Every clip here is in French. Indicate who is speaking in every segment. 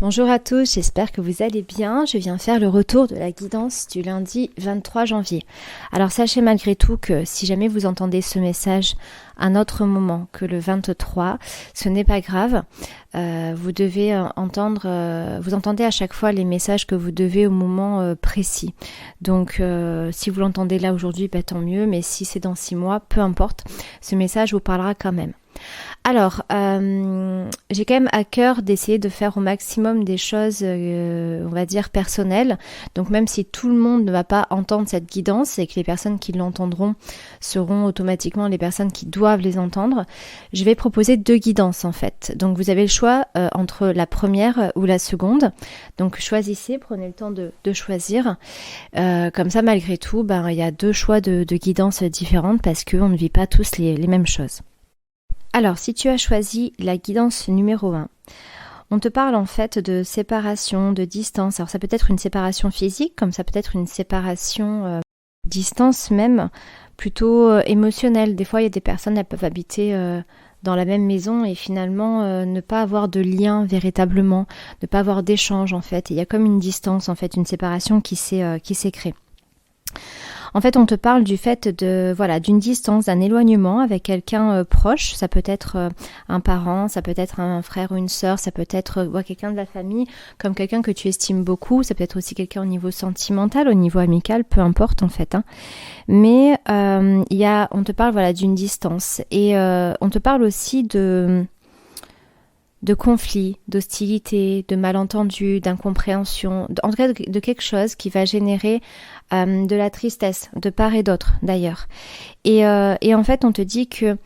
Speaker 1: Bonjour à tous, j'espère que vous allez bien. Je viens faire le retour de la guidance du lundi 23 janvier. Alors sachez malgré tout que si jamais vous entendez ce message à un autre moment que le 23, ce n'est pas grave. Vous devez vous entendez à chaque fois les messages que vous devez au moment précis. Donc si vous l'entendez là aujourd'hui, tant mieux, mais si c'est dans 6 mois, peu importe, ce message vous parlera quand même. Alors, j'ai quand même à cœur d'essayer de faire au maximum des choses, on va dire, personnelles. Donc même si tout le monde ne va pas entendre cette guidance et que les personnes qui l'entendront seront automatiquement les personnes qui doivent les entendre, je vais proposer 2 guidances en fait. Donc vous avez le choix entre la première ou la seconde. Donc choisissez, prenez le temps de choisir. Comme ça, malgré tout, il y a 2 choix de guidances différentes parce qu'on ne vit pas tous les mêmes choses. Alors, si tu as choisi la guidance numéro 1, on te parle en fait de séparation, de distance. Alors, ça peut être une séparation physique, comme ça peut être une séparation distance même, plutôt émotionnelle. Des fois, il y a des personnes, elles peuvent habiter dans la même maison et finalement ne pas avoir de lien véritablement, ne pas avoir d'échange en fait. Et il y a comme une distance en fait, une séparation qui s'est créée. En fait, on te parle du fait d'une distance, d'un éloignement avec quelqu'un proche. Ça peut être un parent, ça peut être un frère ou une sœur, ça peut être quelqu'un de la famille, comme quelqu'un que tu estimes beaucoup. Ça peut être aussi quelqu'un au niveau sentimental, au niveau amical, peu importe en fait. Mais on te parle d'une distance et on te parle aussi de conflits, d'hostilité, de malentendus, d'incompréhension, en tout cas de quelque chose qui va générer de la tristesse de part et d'autre d'ailleurs. Et en fait, on te dit que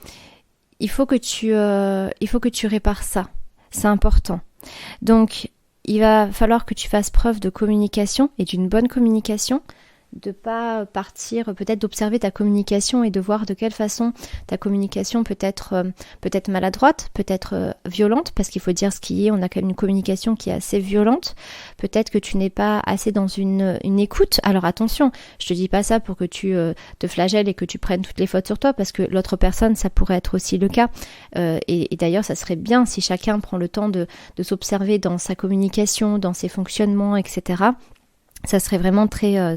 Speaker 1: il faut que tu répares ça. C'est important. Donc, il va falloir que tu fasses preuve de communication et d'une bonne communication, de pas partir, peut-être d'observer ta communication et de voir de quelle façon ta communication peut être maladroite, peut-être violente, parce qu'il faut dire ce qui est, on a quand même une communication qui est assez violente, peut-être que tu n'es pas assez dans une écoute. Alors attention, je te dis pas ça pour que tu te flagelles et que tu prennes toutes les fautes sur toi, parce que l'autre personne, ça pourrait être aussi le cas, et d'ailleurs ça serait bien si chacun prend le temps de s'observer dans sa communication, dans ses fonctionnements, etc. Ça serait vraiment très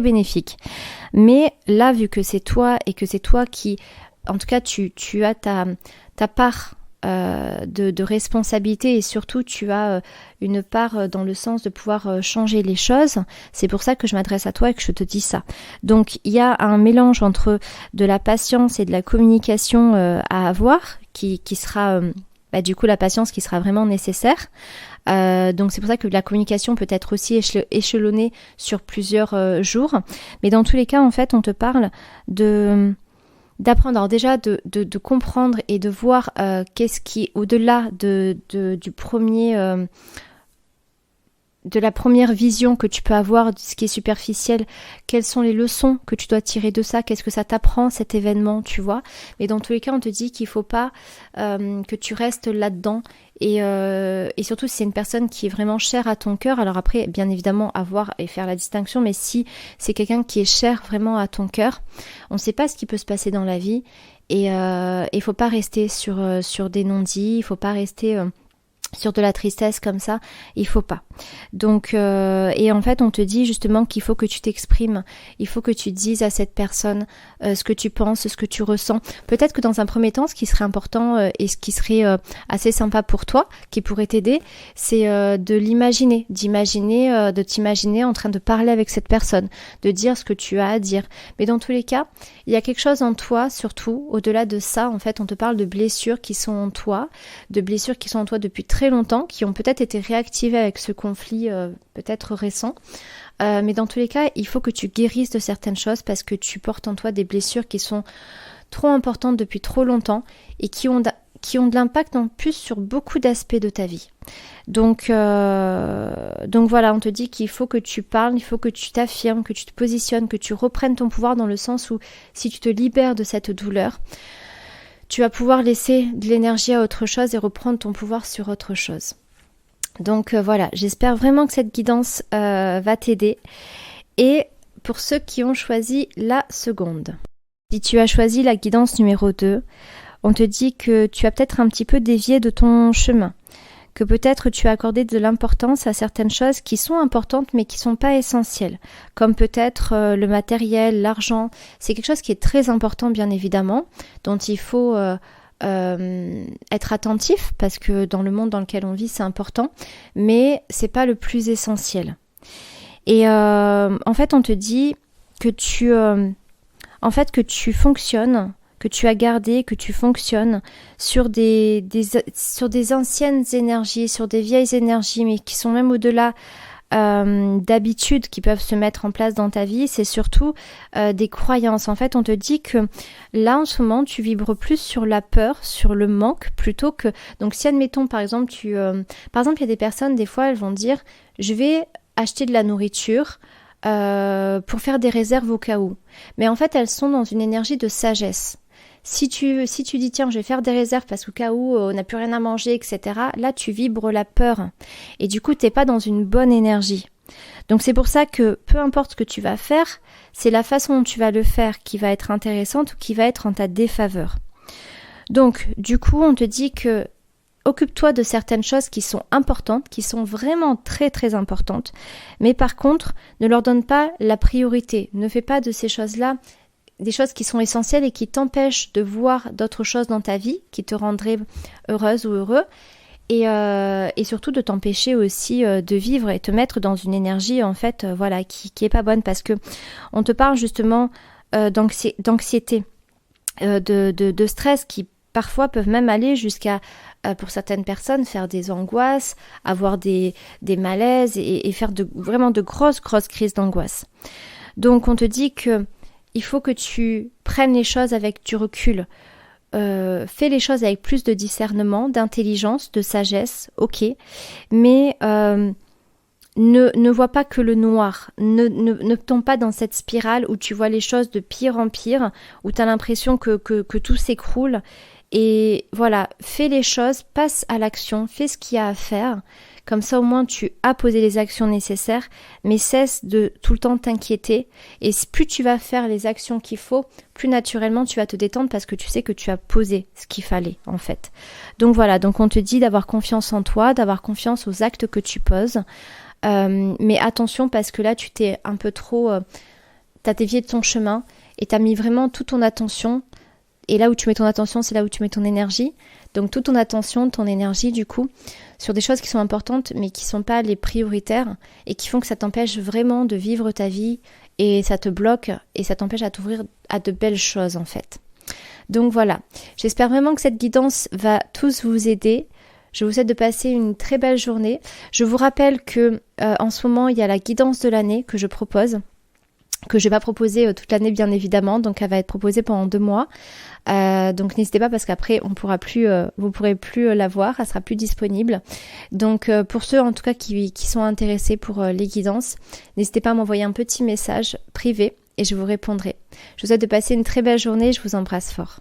Speaker 1: bénéfique. Mais là, vu que c'est toi et que c'est toi qui, en tout cas, tu as ta part de responsabilité et surtout tu as une part dans le sens de pouvoir changer les choses, c'est pour ça que je m'adresse à toi et que je te dis ça. Donc, il y a un mélange entre de la patience et de la communication à avoir qui sera... du coup la patience qui sera vraiment nécessaire. Donc c'est pour ça que la communication peut être aussi échelonnée sur plusieurs jours. Mais dans tous les cas, en fait, on te parle d'apprendre. Alors déjà de comprendre et de voir qu'est-ce qui, au-delà du premier... de la première vision que tu peux avoir de ce qui est superficiel, quelles sont les leçons que tu dois tirer de ça, qu'est-ce que ça t'apprend cet événement, tu vois. Mais dans tous les cas, on te dit qu'il ne faut pas que tu restes là-dedans et surtout si c'est une personne qui est vraiment chère à ton cœur, alors après, bien évidemment, avoir et faire la distinction, mais si c'est quelqu'un qui est cher vraiment à ton cœur, on ne sait pas ce qui peut se passer dans la vie et il ne faut pas rester sur des non-dits, il ne faut pas rester... sur de la tristesse comme ça, il faut pas. Donc, et en fait, on te dit justement qu'il faut que tu t'exprimes, il faut que tu dises à cette personne ce que tu penses, ce que tu ressens. Peut-être que dans un premier temps, ce qui serait important et ce qui serait assez sympa pour toi, qui pourrait t'aider, c'est de t'imaginer en train de parler avec cette personne, de dire ce que tu as à dire. Mais dans tous les cas, il y a quelque chose en toi, surtout, au-delà de ça, en fait, on te parle de blessures qui sont en toi, depuis très longtemps, qui ont peut-être été réactivées avec ce conflit peut-être récent. Mais dans tous les cas, il faut que tu guérisses de certaines choses parce que tu portes en toi des blessures qui sont trop importantes depuis trop longtemps et qui ont de l'impact en plus sur beaucoup d'aspects de ta vie. Donc voilà, on te dit qu'il faut que tu parles, il faut que tu t'affirmes, que tu te positionnes, que tu reprennes ton pouvoir dans le sens où si tu te libères de cette douleur, tu vas pouvoir laisser de l'énergie à autre chose et reprendre ton pouvoir sur autre chose. Donc voilà, j'espère vraiment que cette guidance va t'aider. Et pour ceux qui ont choisi la seconde, si tu as choisi la guidance numéro 2, on te dit que tu as peut-être un petit peu dévié de ton chemin, que peut-être tu as accordé de l'importance à certaines choses qui sont importantes mais qui sont pas essentielles, comme peut-être le matériel, l'argent. C'est quelque chose qui est très important bien évidemment, dont il faut être attentif parce que dans le monde dans lequel on vit c'est important, mais c'est pas le plus essentiel. Et en fait on te dit que tu fonctionnes, que tu as gardé, que tu fonctionnes sur des anciennes énergies, sur des vieilles énergies, mais qui sont même au-delà d'habitudes qui peuvent se mettre en place dans ta vie. C'est surtout des croyances. En fait, on te dit que là, en ce moment, tu vibres plus sur la peur, sur le manque, plutôt que... Donc, si admettons, par exemple, il y a des personnes, des fois, elles vont dire, je vais acheter de la nourriture pour faire des réserves au cas où. Mais en fait, elles sont dans une énergie de sagesse. Si tu dis, tiens, je vais faire des réserves parce qu'au cas où on n'a plus rien à manger, etc., là, tu vibres la peur. Et du coup, tu n'es pas dans une bonne énergie. Donc, c'est pour ça que peu importe ce que tu vas faire, c'est la façon dont tu vas le faire qui va être intéressante ou qui va être en ta défaveur. Donc, du coup, on te dit que occupe-toi de certaines choses qui sont importantes, qui sont vraiment très très importantes, mais par contre, ne leur donne pas la priorité. Ne fais pas de ces choses-là des choses qui sont essentielles et qui t'empêchent de voir d'autres choses dans ta vie, qui te rendraient heureuse ou heureux, et surtout de t'empêcher aussi de vivre et te mettre dans une énergie en fait, qui est pas bonne, parce que on te parle justement d'anxiété, de stress qui parfois peuvent même aller jusqu'à, pour certaines personnes, faire des angoisses, avoir des malaises et faire vraiment de grosses crises d'angoisse. Donc on te dit que il faut que tu prennes les choses avec du recul. Fais les choses avec plus de discernement, d'intelligence, de sagesse, ok. Mais ne vois pas que le noir. Ne tombe pas dans cette spirale où tu vois les choses de pire en pire, où tu as l'impression que tout s'écroule. Et voilà, fais les choses, passe à l'action, fais ce qu'il y a à faire. Comme ça, au moins, tu as posé les actions nécessaires, mais cesse de tout le temps t'inquiéter. Et plus tu vas faire les actions qu'il faut, plus naturellement, tu vas te détendre parce que tu sais que tu as posé ce qu'il fallait, en fait. Donc voilà, donc on te dit d'avoir confiance en toi, d'avoir confiance aux actes que tu poses. Mais attention, parce que là, tu t'es un peu trop... t'as dévié de ton chemin et t'as mis vraiment toute ton attention. Et là où tu mets ton attention, c'est là où tu mets ton énergie. Donc toute ton attention, ton énergie du coup, sur des choses qui sont importantes mais qui ne sont pas les prioritaires et qui font que ça t'empêche vraiment de vivre ta vie et ça te bloque et ça t'empêche à t'ouvrir à de belles choses en fait. Donc voilà, j'espère vraiment que cette guidance va tous vous aider. Je vous souhaite de passer une très belle journée. Je vous rappelle que en ce moment, il y a la guidance de l'année que je propose, que je vais pas proposer toute l'année bien évidemment, donc elle va être proposée pendant 2 mois. Donc n'hésitez pas parce qu'après on pourra plus, vous pourrez plus la voir, elle sera plus disponible. Donc pour ceux en tout cas qui sont intéressés pour les guidances, n'hésitez pas à m'envoyer un petit message privé et je vous répondrai. Je vous souhaite de passer une très belle journée, je vous embrasse fort.